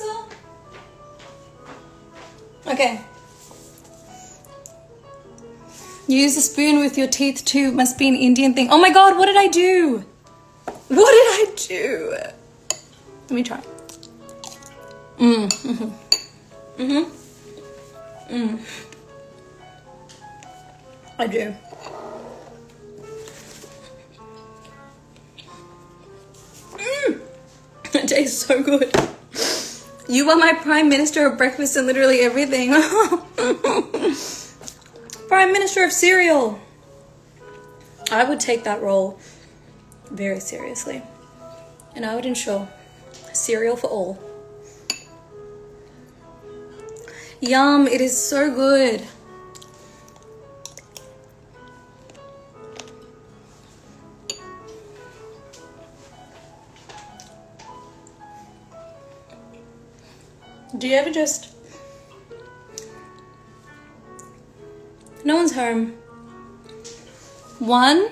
Alexa? Okay. Use a spoon with your teeth too. Must be an Indian thing. Oh my god, what did I do? What did I do? Let me try. I do. It tastes so good. You are my prime minister of breakfast and literally everything. Prime minister of cereal. I would take that role very seriously. And I would ensure cereal for all. Yum, it is so good. Do you ever just... No one's home. One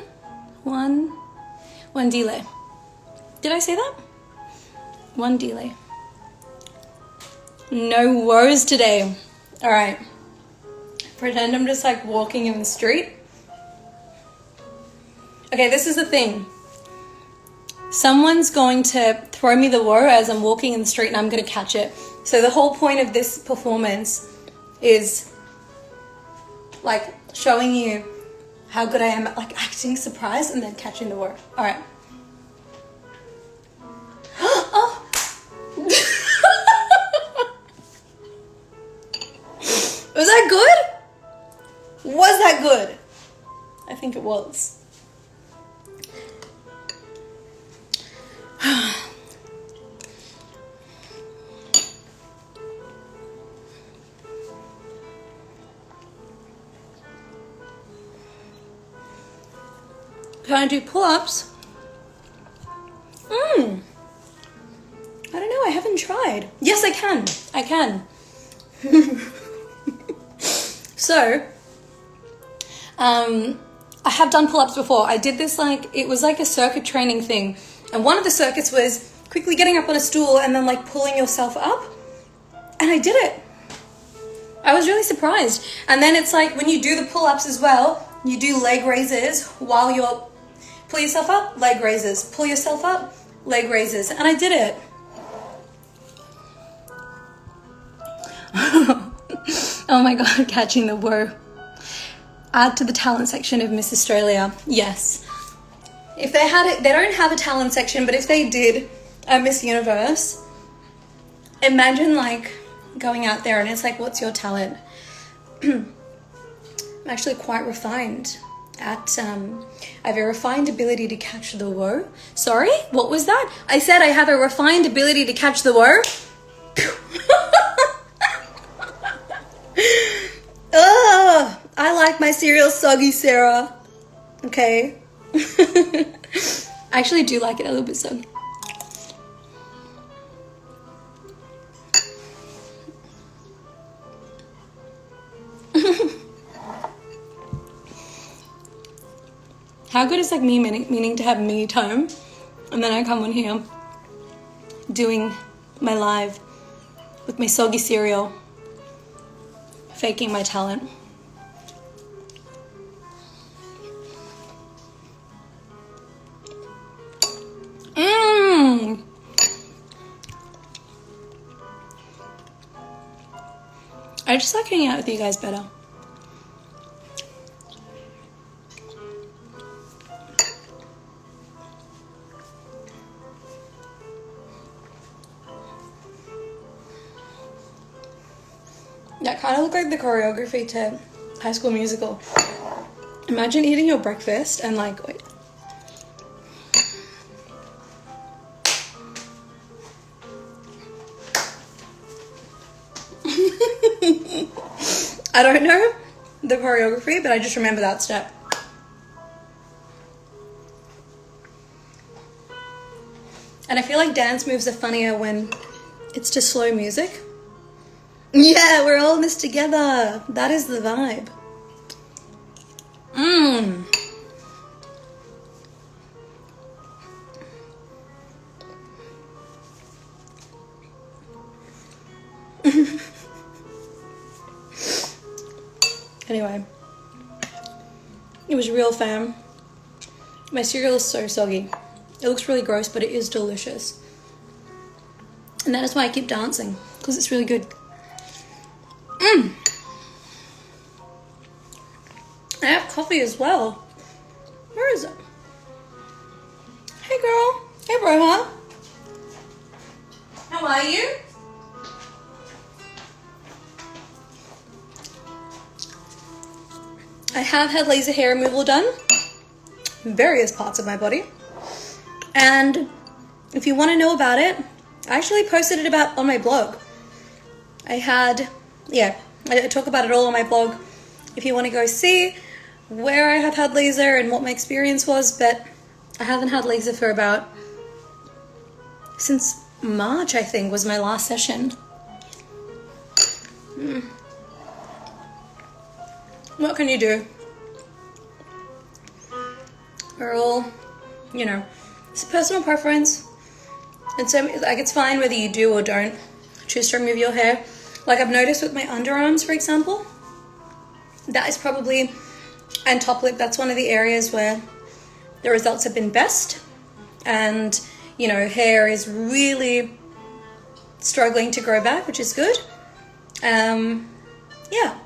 delay. Did I say that? One delay. No woes today. All right. Pretend I'm just like walking in the street. Okay, this is the thing. Someone's going to throw me the woe as I'm walking in the street and I'm going to catch it. So the whole point of this performance is like showing you how good I am at like acting surprised and then catching the woe. All right. Oh. Was that good? Was that good? I think it was. Can I do pull-ups? I don't know, I haven't tried. Yes, I can. I can. So, I have done pull-ups before. I did this like, it was like a circuit training thing. And one of the circuits was quickly getting up on a stool and then like pulling yourself up. And I did it. I was really surprised. And then it's like when you do the pull-ups as well, you do leg raises while you're, pull yourself up, leg raises, pull yourself up, leg raises. And I did it. Oh my god, catching the woe. Add to the talent section of Miss Australia. Yes. If they had it, they don't have a talent section, but if they did a Miss Universe, imagine like going out there and it's like, what's your talent? I'm actually quite refined at, I have a refined ability to catch the woe. Sorry, what was that? I said I have a refined ability to catch the woe. Ugh, I like my cereal soggy, Sarah. Okay. I actually do like it a little bit soggy. How good is like me meaning to have me time, and then I come on here doing my live with my soggy cereal, faking my talent. I just like hanging out with you guys better. That kind of looked like the choreography to High School Musical. Imagine eating your breakfast and like, wait. I don't know the choreography, but I just remember that step. And I feel like dance moves are funnier when it's to slow music. Yeah, we're all in this together. That is the vibe. Anyway, it was real, fam. My cereal is so soggy. It looks really gross, but it is delicious. And that is why I keep dancing, because it's really good. I have coffee as well. Where is it? Hey girl. Hey Broha. How are you? I have had laser hair removal done in various parts of my body. And if you want to know about it, I actually posted it on my blog. I talk about it all on my blog if you want to go see where I have had laser and what my experience was, but I haven't had laser for since March, I think, was my last session. What can you do? We're all, it's a personal preference. And so, it's fine whether you do or don't choose to remove your hair. Like, I've noticed with my underarms, for example, that is probably, and top lip, that's one of the areas where the results have been best. And, hair is really struggling to grow back, which is good. Yeah,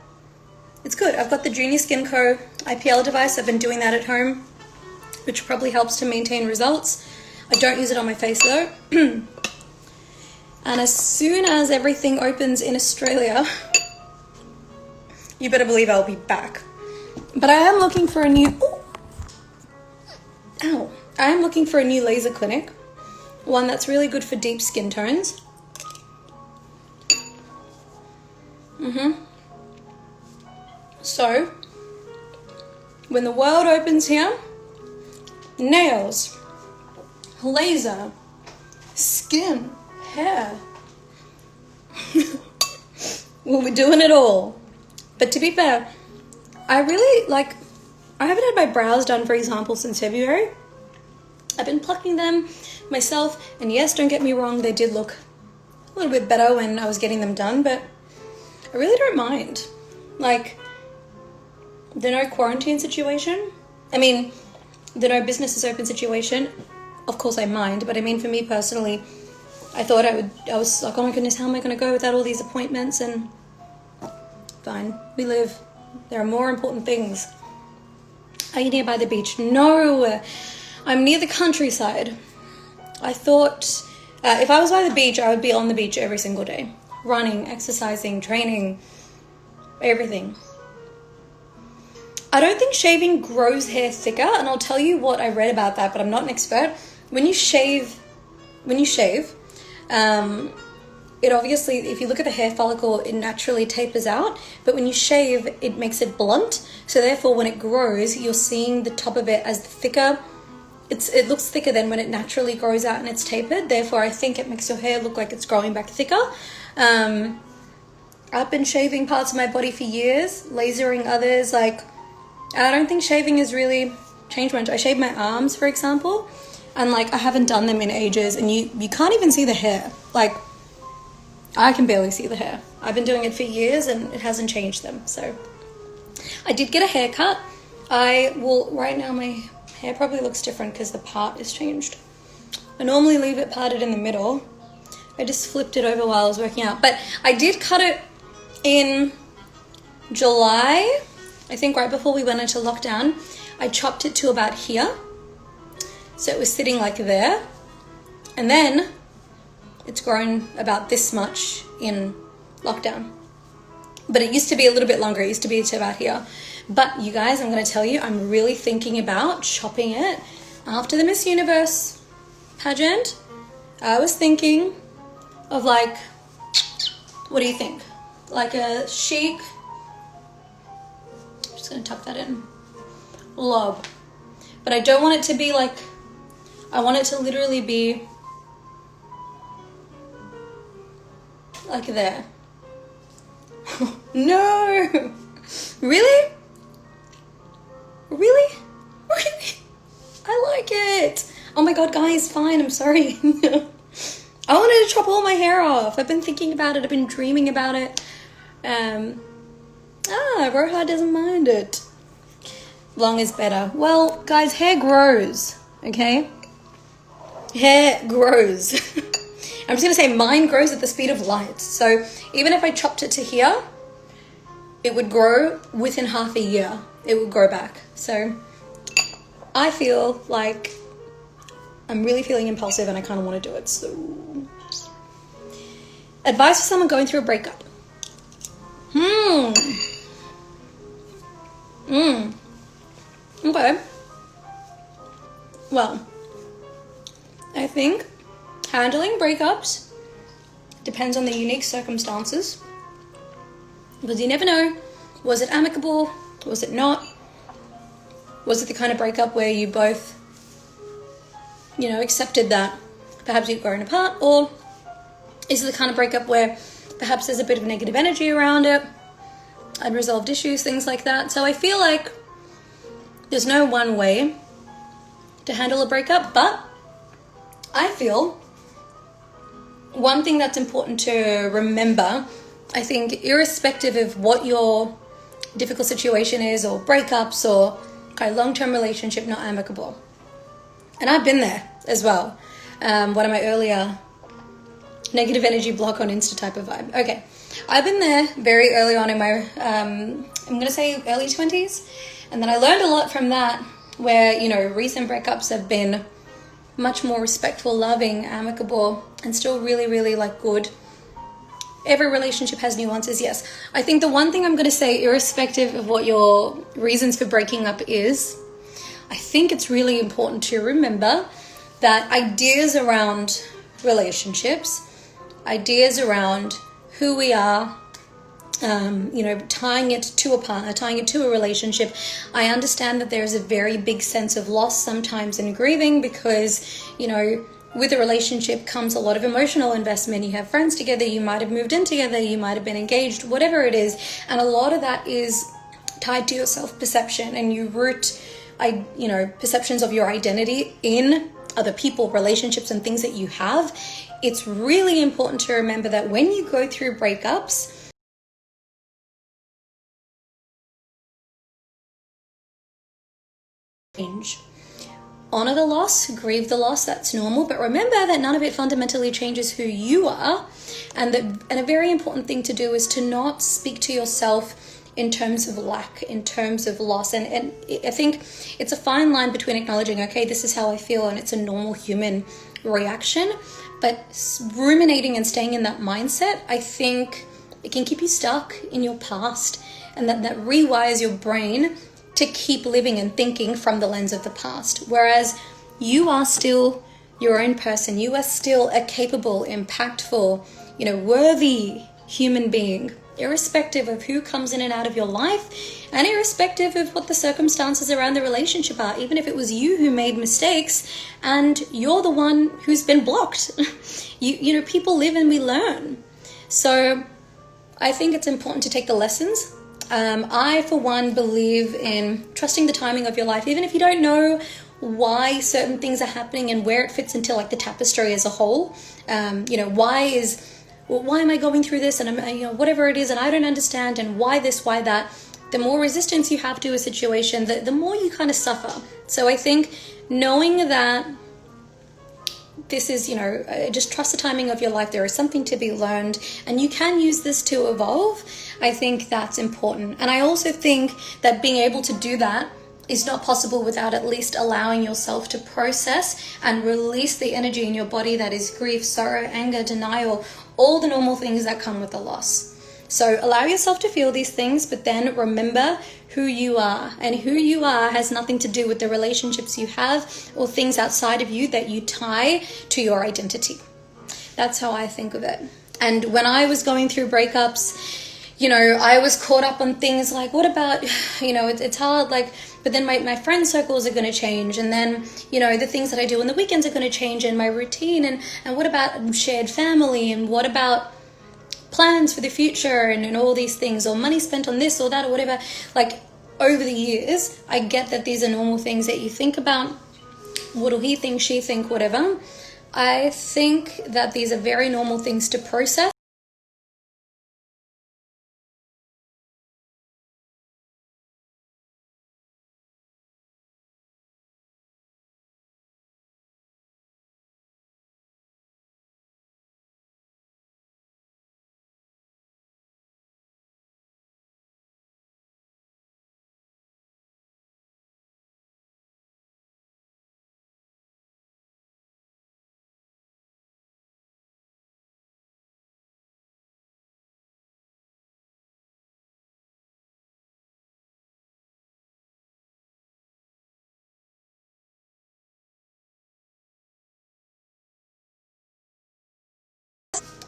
it's good. I've got the Junior Skin Co. IPL device. I've been doing that at home, which probably helps to maintain results. I don't use it on my face though. And as soon as everything opens in Australia, you better believe I'll be back. But I am looking for a new... I am looking for a new laser clinic. One that's really good for deep skin tones. So, when the world opens here, nails, laser, skin, hair. We'll be doing it all. But to be fair, I haven't had my brows done, for example, since February. I've been plucking them myself, and yes, don't get me wrong, they did look a little bit better when I was getting them done, but I really don't mind. Like, the no quarantine situation, the no business is open situation, of course I mind, but for me personally, I was like, oh my goodness, how am I going to go without all these appointments? And fine, we live. There are more important things. Are you nearby the beach? No, I'm near the countryside. I thought if I was by the beach, I would be on the beach every single day. Running, exercising, training, everything. I don't think shaving grows hair thicker, and I'll tell you what I read about that, but I'm not an expert. When you shave, it obviously, if you look at the hair follicle, it naturally tapers out, but when you shave, it makes it blunt. So therefore, when it grows, you're seeing the top of it as thicker. It looks thicker than when it naturally grows out and it's tapered. Therefore, I think it makes your hair look like it's growing back thicker. I've been shaving parts of my body for years, lasering others. I don't think shaving has really changed much. I shave my arms, for example, and I haven't done them in ages, and you can't even see the hair. I can barely see the hair. I've been doing it for years and it hasn't changed them. So I did get a haircut. Right now my hair probably looks different because the part is changed. I normally leave it parted in the middle. I just flipped it over while I was working out. But I did cut it in July, I think right before we went into lockdown. I chopped it to about here. So it was sitting like there. And then it's grown about this much in lockdown. But it used to be a little bit longer. It used to be to about here. But you guys, I'm going to tell you, I'm really thinking about chopping it after the Miss Universe pageant. I was thinking of what do you think? Like a chic, I'm just going to tuck that in, lob. But I don't want it to be I want it to literally be like there. No! Really? Really? Really? I like it. Oh my god, guys, fine, I'm sorry. I wanted to chop all my hair off. I've been thinking about it. I've been dreaming about it. Roha doesn't mind it. Long is better. Well, guys, hair grows, okay? Hair grows. I'm just going to say mine grows at the speed of light. So even if I chopped it to here, it would grow within half a year. It would grow back. So I feel like I'm really feeling impulsive and I kind of want to do it. So advice for someone going through a breakup. Okay. Well, I think handling breakups depends on the unique circumstances, because you never know, was it amicable, was it not, was it the kind of breakup where you both, accepted that perhaps you've grown apart, or is it the kind of breakup where perhaps there's a bit of negative energy around it, unresolved issues, things like that. So I feel like there's no one way to handle a breakup, but I feel one thing that's important to remember, I think, irrespective of what your difficult situation is, or breakups, or long-term relationship not amicable. And I've been there as well. One of my earlier negative energy block on Insta type of vibe. Okay, I've been there very early on in my, I'm going to say early 20s. And then I learned a lot from that, where, recent breakups have been much more respectful, loving, amicable, and still really, really good. Every relationship has nuances, yes. I think the one thing I'm going to say, irrespective of what your reasons for breaking up is, I think it's really important to remember that ideas around relationships, ideas around who we are, tying it to a partner, tying it to a relationship. I understand that there's a very big sense of loss sometimes in grieving, because, with a relationship comes a lot of emotional investment. You have friends together, you might have moved in together, you might have been engaged, whatever it is. And a lot of that is tied to your self-perception, and you root, perceptions of your identity in other people, relationships, and things that you have. It's really important to remember that when you go through breakups, change. Honor the loss, grieve the loss, that's normal, but remember that none of it fundamentally changes who you are. And a very important thing to do is to not speak to yourself in terms of lack, in terms of loss. And I think it's a fine line between acknowledging, okay, this is how I feel and it's a normal human reaction, but ruminating and staying in that mindset, I think it can keep you stuck in your past, and that rewires your brain to keep living and thinking from the lens of the past. Whereas you are still your own person. You are still a capable, impactful, worthy human being, irrespective of who comes in and out of your life, and irrespective of what the circumstances around the relationship are. Even if it was you who made mistakes and you're the one who's been blocked. People live and we learn. So I think it's important to take the lessons. I, for one, believe in trusting the timing of your life, even if you don't know why certain things are happening and where it fits into the tapestry as a whole. Why am I going through this, and whatever it is, and I don't understand, and why this, why that. The more resistance you have to a situation, the more you kind of suffer. So I think knowing that this is, just trust the timing of your life. There is something to be learned, and you can use this to evolve. I think that's important. And I also think that being able to do that is not possible without at least allowing yourself to process and release the energy in your body that is grief, sorrow, anger, denial, all the normal things that come with the loss. So allow yourself to feel these things, but then remember who you are. And who you are has nothing to do with the relationships you have or things outside of you that you tie to your identity. That's how I think of it. And when I was going through breakups, I was caught up on things like, what about, it's hard, but then my friend circles are going to change. And then, the things that I do on the weekends are going to change, and my routine. And what about shared family? And what about plans for the future and all these things, or money spent on this or that or whatever. Over the years, I get that these are normal things that you think about. What do he think, she think, whatever. I think that these are very normal things to process.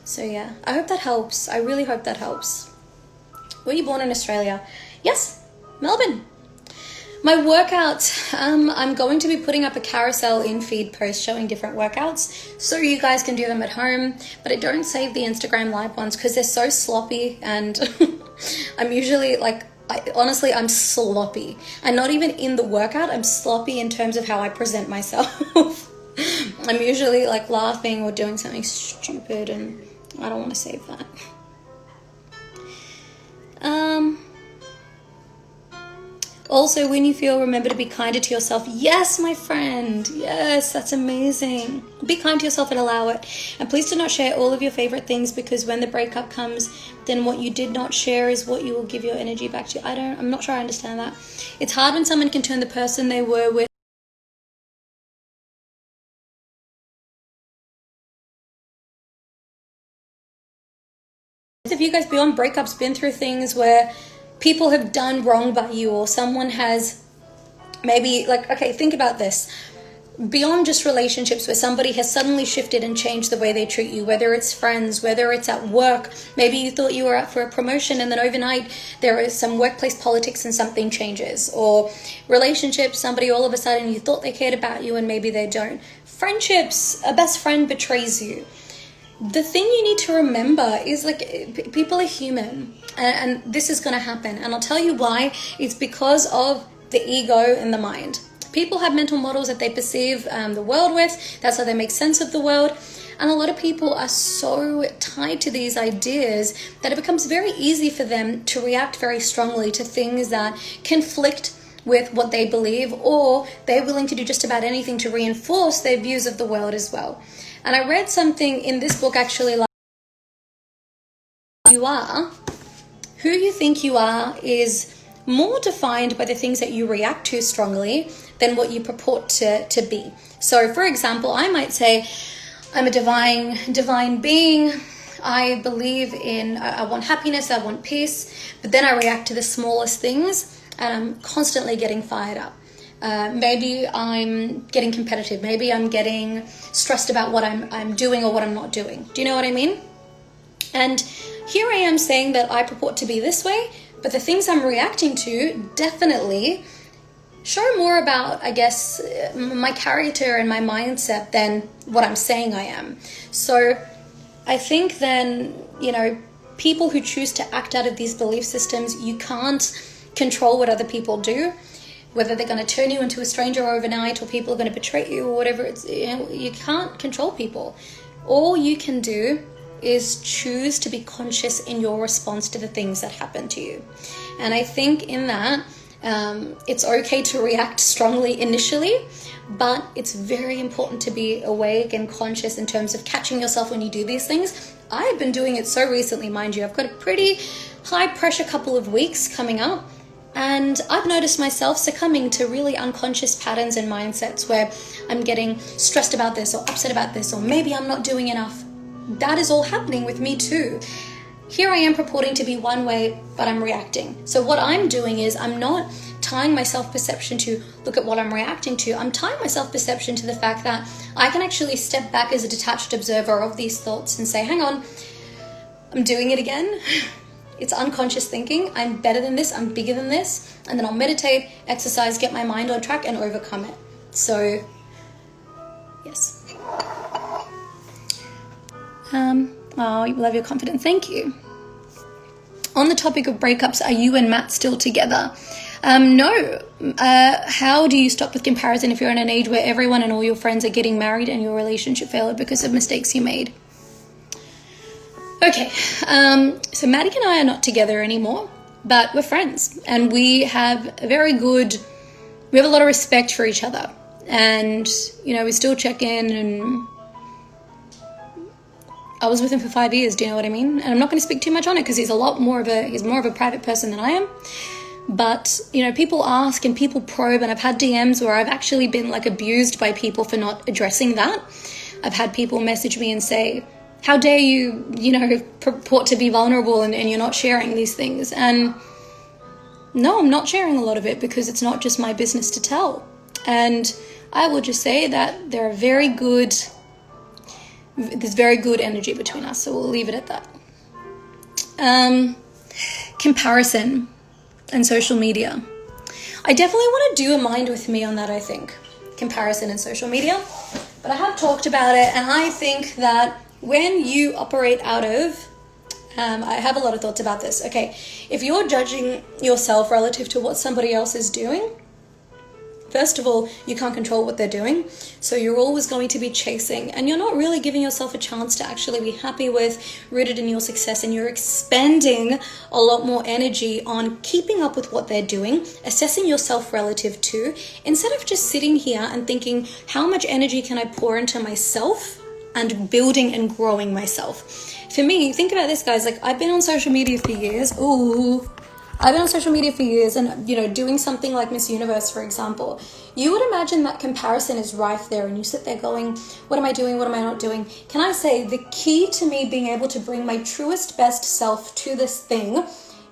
So yeah, I hope that helps. I really hope that helps. Were you born in Australia? Yes, Melbourne. My workouts, I'm going to be putting up a carousel in feed post showing different workouts so you guys can do them at home, but I don't save the Instagram live ones because they're so sloppy, and I'm usually like, honestly, I'm sloppy. I'm not even in the workout, I'm sloppy in terms of how I present myself. I'm usually like laughing or doing something stupid, and I don't want to save that. Also, when you feel, remember to be kinder to yourself. Yes, my friend. Yes, that's amazing. Be kind to yourself and allow it. And please do not share all of your favorite things, because when the breakup comes, then what you did not share is what you will give your energy back to. I'm not sure I understand that. It's hard when someone can turn the person they were with. If you guys beyond breakups been through things where people have done wrong by you, or someone has maybe, like, okay, think about this. Beyond just relationships where somebody has suddenly shifted and changed the way they treat you, whether it's friends, whether it's at work, maybe you thought you were up for a promotion and then overnight there is some workplace politics and something changes, or relationships, somebody all of a sudden you thought they cared about you and maybe they don't. Friendships, a best friend betrays you. The thing you need to remember is, like, people are human, and this is going to happen, and I'll tell you why. It's because of the ego and the mind. People have mental models that they perceive the world with. That's how they make sense of the world. And a lot of people are so tied to these ideas that it becomes very easy for them to react very strongly to things that conflict with what they believe, or they're willing to do just about anything to reinforce their views of the world as well. And I read something in this book actually, like, you are, who you think you are is more defined by the things that you react to strongly than what you purport to be. So for example, I might say, I'm a divine being. I believe in, I want happiness, I want peace, but then I react to the smallest things and I'm constantly getting fired up. Maybe I'm getting competitive. Maybe I'm getting stressed about what I'm doing or what I'm not doing. Do you know what I mean? And here I am saying that I purport to be this way, but the things I'm reacting to definitely show more about, I guess, my character and my mindset than what I'm saying I am. So I think then, people who choose to act out of these belief systems, you can't control what other people do. Whether they're going to turn you into a stranger overnight or people are going to betray you or whatever, you can't control people. All you can do is choose to be conscious in your response to the things that happen to you. And I think in that, it's okay to react strongly initially, but it's very important to be awake and conscious in terms of catching yourself when you do these things. I've been doing it so recently, mind you. I've got a pretty high pressure couple of weeks coming up. And I've noticed myself succumbing to really unconscious patterns and mindsets where I'm getting stressed about this or upset about this, or maybe I'm not doing enough. That is all happening with me too. Here I am purporting to be one way, but I'm reacting. So what I'm doing is I'm not tying my self-perception to look at what I'm reacting to. I'm tying my self-perception to the fact that I can actually step back as a detached observer of these thoughts and say, hang on, I'm doing it again. It's unconscious thinking. I'm better than this. I'm bigger than this. And then I'll meditate, exercise, get my mind on track and overcome it. So, yes. Oh, you love your confidence. Thank you. On the topic of breakups, are you and Matt still together? No. How do you stop with comparison if you're in an age where everyone and all your friends are getting married and your relationship failed because of mistakes you made? Okay, so Maddie and I are not together anymore, but we're friends, and we have a lot of respect for each other, and we still check in. And I was with him for 5 years. Do you know what I mean? And I'm not going to speak too much on it because he's more of a private person than I am. But people ask and people probe, and I've had DMs where I've actually been abused by people for not addressing that. I've had people message me and say, how dare you, purport to be vulnerable and you're not sharing these things. And no, I'm not sharing a lot of it because it's not just my business to tell. And I will just say that there's very good energy between us. So we'll leave it at that. Comparison and social media. I definitely want to do a mind with me on that, I think. Comparison and social media. But I have talked about it, and I think that when you operate out of, I have a lot of thoughts about this. Okay, if you're judging yourself relative to what somebody else is doing, first of all, you can't control what they're doing, so you're always going to be chasing, and you're not really giving yourself a chance to actually be happy with, rooted in your success, and you're expending a lot more energy on keeping up with what they're doing, assessing yourself relative to, instead of just sitting here and thinking, how much energy can I pour into myself and building and growing myself? For me, think about this, guys. I've been on social media for years. And, doing something like Miss Universe, for example, you would imagine that comparison is rife there, and you sit there going, what am I doing? What am I not doing? Can I say the key to me being able to bring my truest, best self to this thing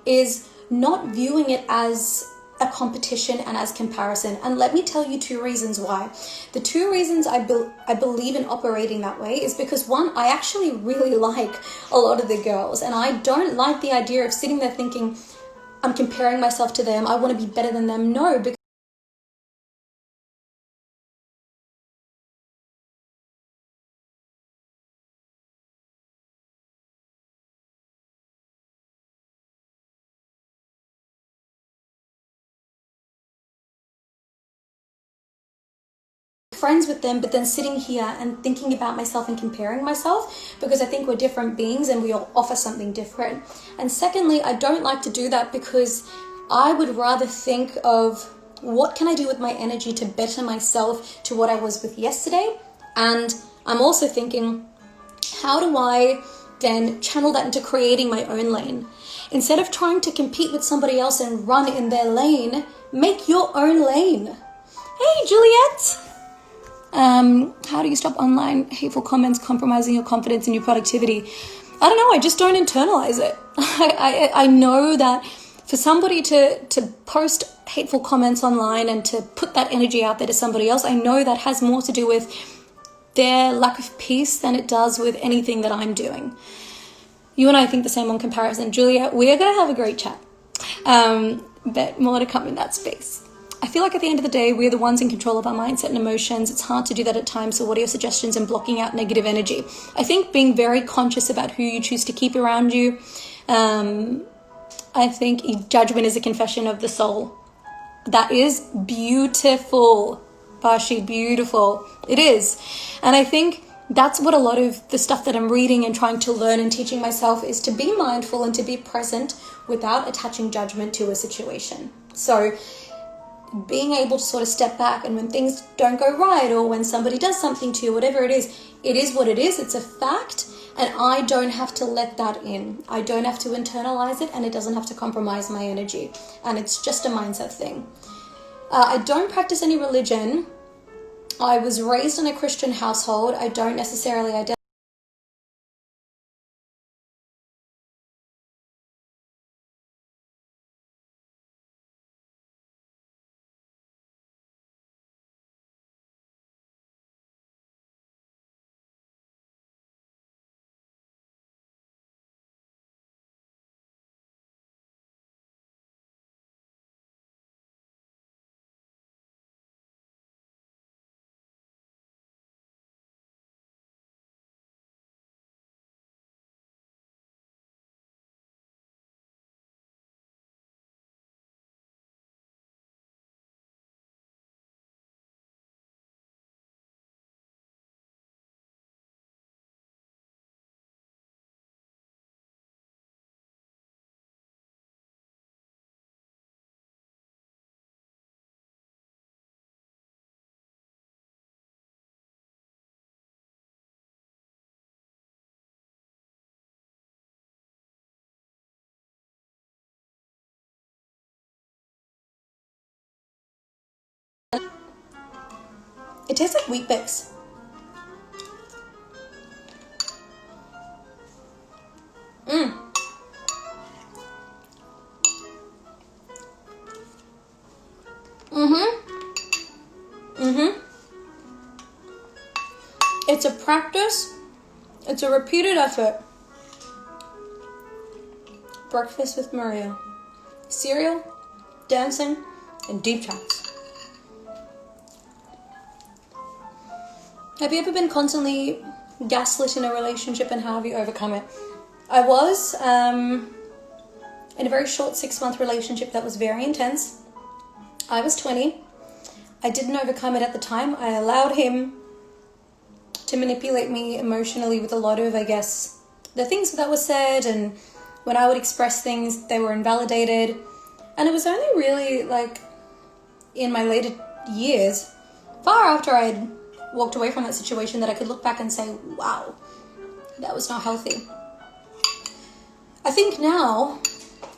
is not viewing it as a competition and as comparison. And let me tell you 2 reasons why. The 2 reasons I believe in operating that way is because, one, I actually really like a lot of the girls, and I don't like the idea of sitting there thinking, I'm comparing myself to them, I want to be better than them. No, because friends with them, but then sitting here and thinking about myself and comparing myself, because I think we're different beings and we all offer something different. And secondly, I don't like to do that because I would rather think of what can I do with my energy to better myself to what I was with yesterday. And I'm also thinking, how do I then channel that into creating my own lane? Instead of trying to compete with somebody else and run in their lane, make your own lane. Hey, Juliet! How do you stop online hateful comments compromising your confidence and your productivity? I don't know. I just don't internalize it. I know that for somebody to post hateful comments online and to put that energy out there to somebody else, I know that has more to do with their lack of peace than it does with anything that I'm doing. You and I think the same on comparison. Julia, we are going to have a great chat. But more to come in that space. I feel like at the end of the day, we're the ones in control of our mindset and emotions. It's hard to do that at times. So what are your suggestions in blocking out negative energy? I think being very conscious about who you choose to keep around you. I think judgment is a confession of the soul. That is beautiful, Bashi, beautiful. It is. And I think that's what a lot of the stuff that I'm reading and trying to learn and teaching myself is, to be mindful and to be present without attaching judgment to a situation. So being able to sort of step back, and when things don't go right, or when somebody does something to you, whatever it is what it is. It's a fact, and I don't have to let that in. I don't have to internalize it, and it doesn't have to compromise my energy. And it's just a mindset thing. I don't practice any religion. I was raised in a Christian household. I don't necessarily identify It tastes like Wheat Bix. It's a practice. It's a repeated effort. Breakfast with Maria. Cereal, dancing, and deep chats. Have you ever been constantly gaslit in a relationship, and how have you overcome it? I was in a very short 6-month relationship that was very intense. I was 20. I didn't overcome it at the time. I allowed him to manipulate me emotionally with a lot of, I guess, the things that were said, and when I would express things, they were invalidated. And it was only really like in my later years, far after I had walked away from that situation, that I could look back and say, wow, that was not healthy. I think now,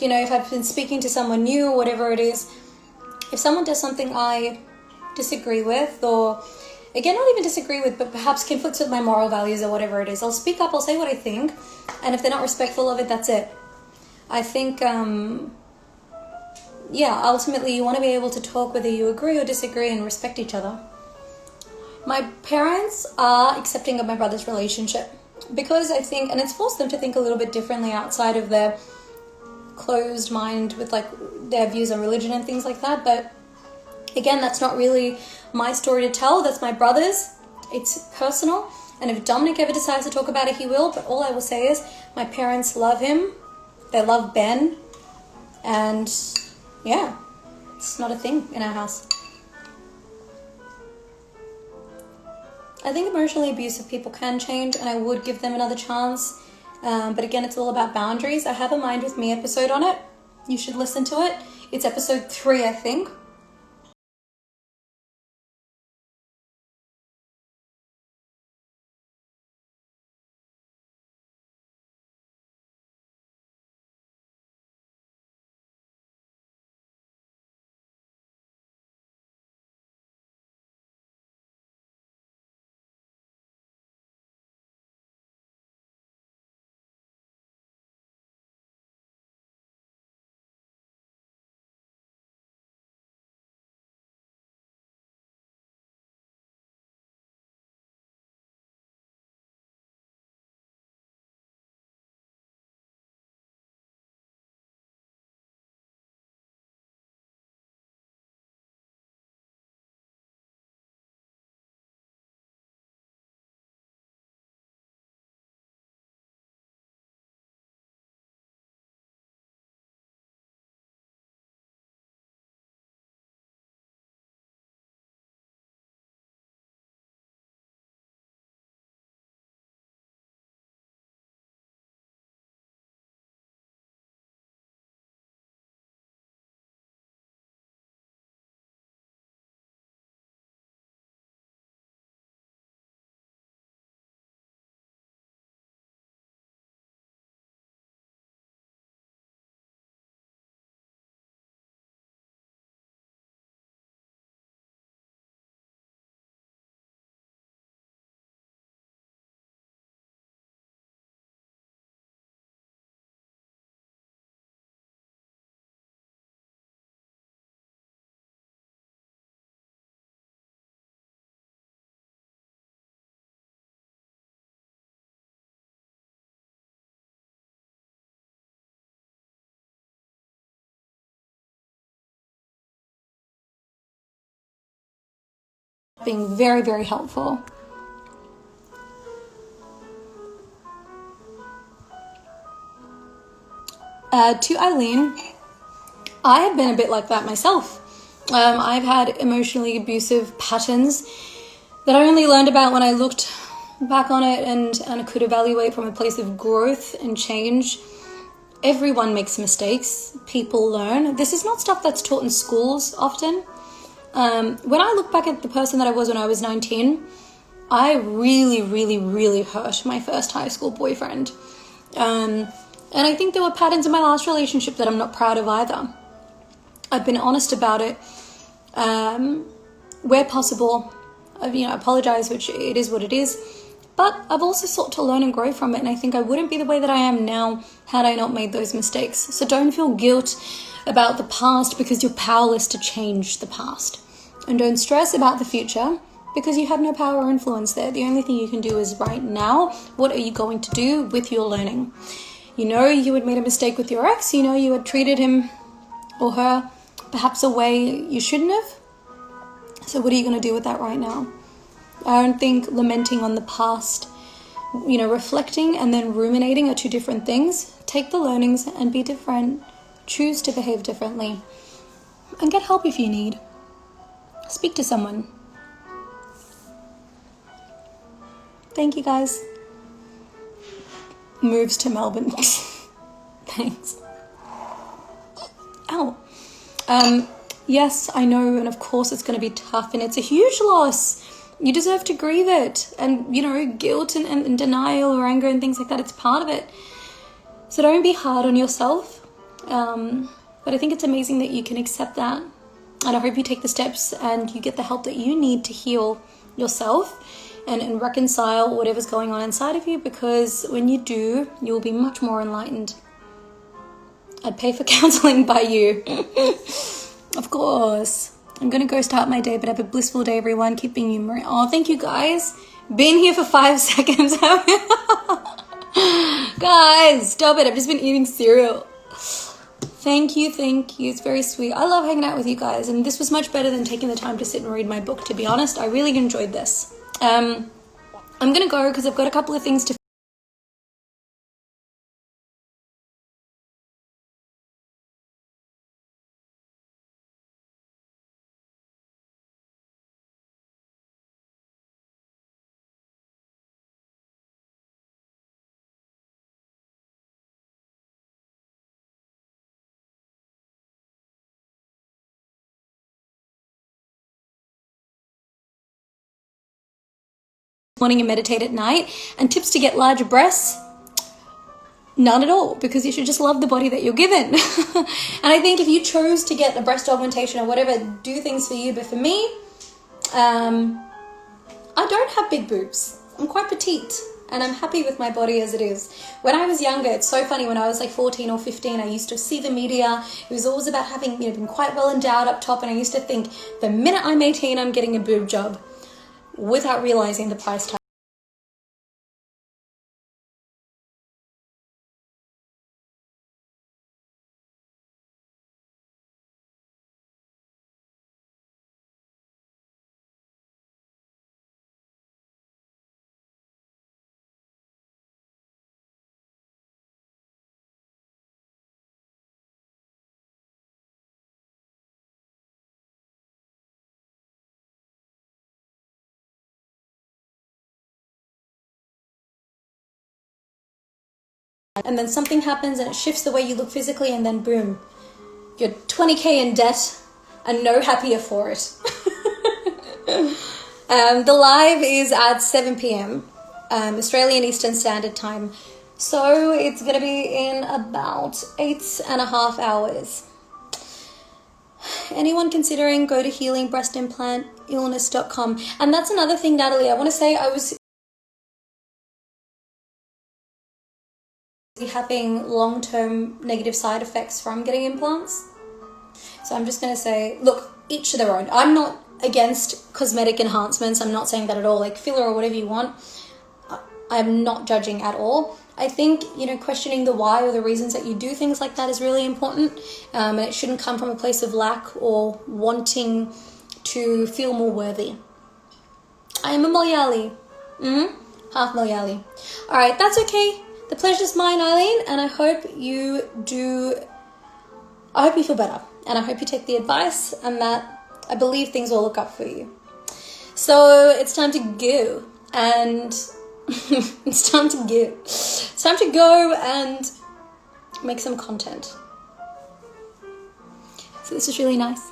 you know, if I've been speaking to someone new or whatever it is, if someone does something I disagree with, or again, not even disagree with, but perhaps conflicts with my moral values or whatever it is, I'll speak up, I'll say what I think, and if they're not respectful of it, that's it. I think, ultimately you want to be able to talk whether you agree or disagree and respect each other. My parents are accepting of my brother's relationship because I think, and it's forced them to think a little bit differently outside of their closed mind with like their views on religion and things like that, but again, that's not really my story to tell. That's my brother's. It's personal. And if Dominic ever decides to talk about it, he will. But all I will say is my parents love him. They love Ben. And yeah, it's not a thing in our house. I think emotionally abusive people can change, and I would give them another chance. But again, it's all about boundaries. I have a Mind With Me episode on it. You should listen to it. It's episode 3, I think. Being very, very helpful. To Eileen, I have been a bit like that myself. I've had emotionally abusive patterns that I only learned about when I looked back on it and could evaluate from a place of growth and change. Everyone makes mistakes. People learn. This is not stuff that's taught in schools often. When I look back at the person that I was when I was 19, I really, really, really hurt my first high school boyfriend. And I think there were patterns in my last relationship that I'm not proud of either. I've been honest about it. Where possible, I apologize, which it is what it is. But I've also sought to learn and grow from it, and I think I wouldn't be the way that I am now had I not made those mistakes. So don't feel guilt about the past because you're powerless to change the past. And don't stress about the future because you have no power or influence there. The only thing you can do is right now, what are you going to do with your learning? You know you had made a mistake with your ex, you had treated him or her perhaps a way you shouldn't have. So what are you going to do with that right now? I don't think lamenting on the past, reflecting and then ruminating are two different things. Take the learnings and be different. Choose to behave differently. And get help if you need. Speak to someone. Thank you, guys. Moves to Melbourne. Thanks. Ow. Yes, I know, and of course it's going to be tough, and it's a huge loss. You deserve to grieve it, and, guilt and denial or anger and things like that, it's part of it. So don't be hard on yourself, but I think it's amazing that you can accept that, and I hope you take the steps and you get the help that you need to heal yourself and reconcile whatever's going on inside of you, because when you do, you'll be much more enlightened. I'd pay for counseling by you. Of course. I'm going to go start my day, but have a blissful day, everyone. Keep being you. Oh, thank you, guys. Been here for 5 seconds. Guys, stop it. I've just been eating cereal. Thank you. It's very sweet. I love hanging out with you guys, and this was much better than taking the time to sit and read my book, to be honest. I really enjoyed this. I'm going to go because I've got a couple of things to morning and meditate at night. And tips to get larger breasts? None at all, because you should just love the body that you're given. And I think if you chose to get the breast augmentation or whatever, do things for you. But for me, I don't have big boobs. I'm quite petite, and I'm happy with my body as it is. When I was younger, it's so funny, when I was like 14 or 15, I used to see the media. It was always about having been quite well endowed up top, and I used to think the minute I'm 18, I'm getting a boob job, without realizing the price tag. And then something happens and it shifts the way you look physically, and then boom, you're 20k in debt and no happier for it. The live is at 7 p.m. Australian Eastern Standard Time. So it's going to be in about 8.5 hours. Anyone considering, go to healingbreastimplantillness.com. And that's another thing, Natalie, I want to say, I was having long-term negative side effects from getting implants. So I'm just going to say, look, each to their own. I'm not against cosmetic enhancements. I'm not saying that at all, like filler or whatever you want. I'm not judging at all. I think, questioning the why or the reasons that you do things like that is really important. And it shouldn't come from a place of lack or wanting to feel more worthy. I am a Malayali. Half Malayali. All right, that's okay. The pleasure's mine, Eileen, and I hope you feel better, and I hope you take the advice, and that I believe things will look up for you. So it's time to go, and it's time to go and make some content. So this is really nice.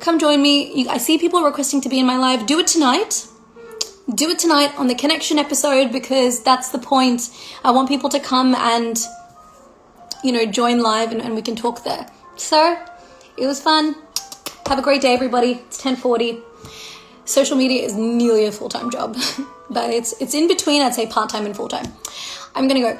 Come join me. I see people requesting to be in my live. Do it tonight. Do it tonight on the connection episode, because that's the point. I want people to come and, join live and we can talk there. So it was fun. Have a great day, everybody. It's 10:40. social media is nearly a full-time job, but it's in between, I'd say, part-time and full-time. I'm gonna go.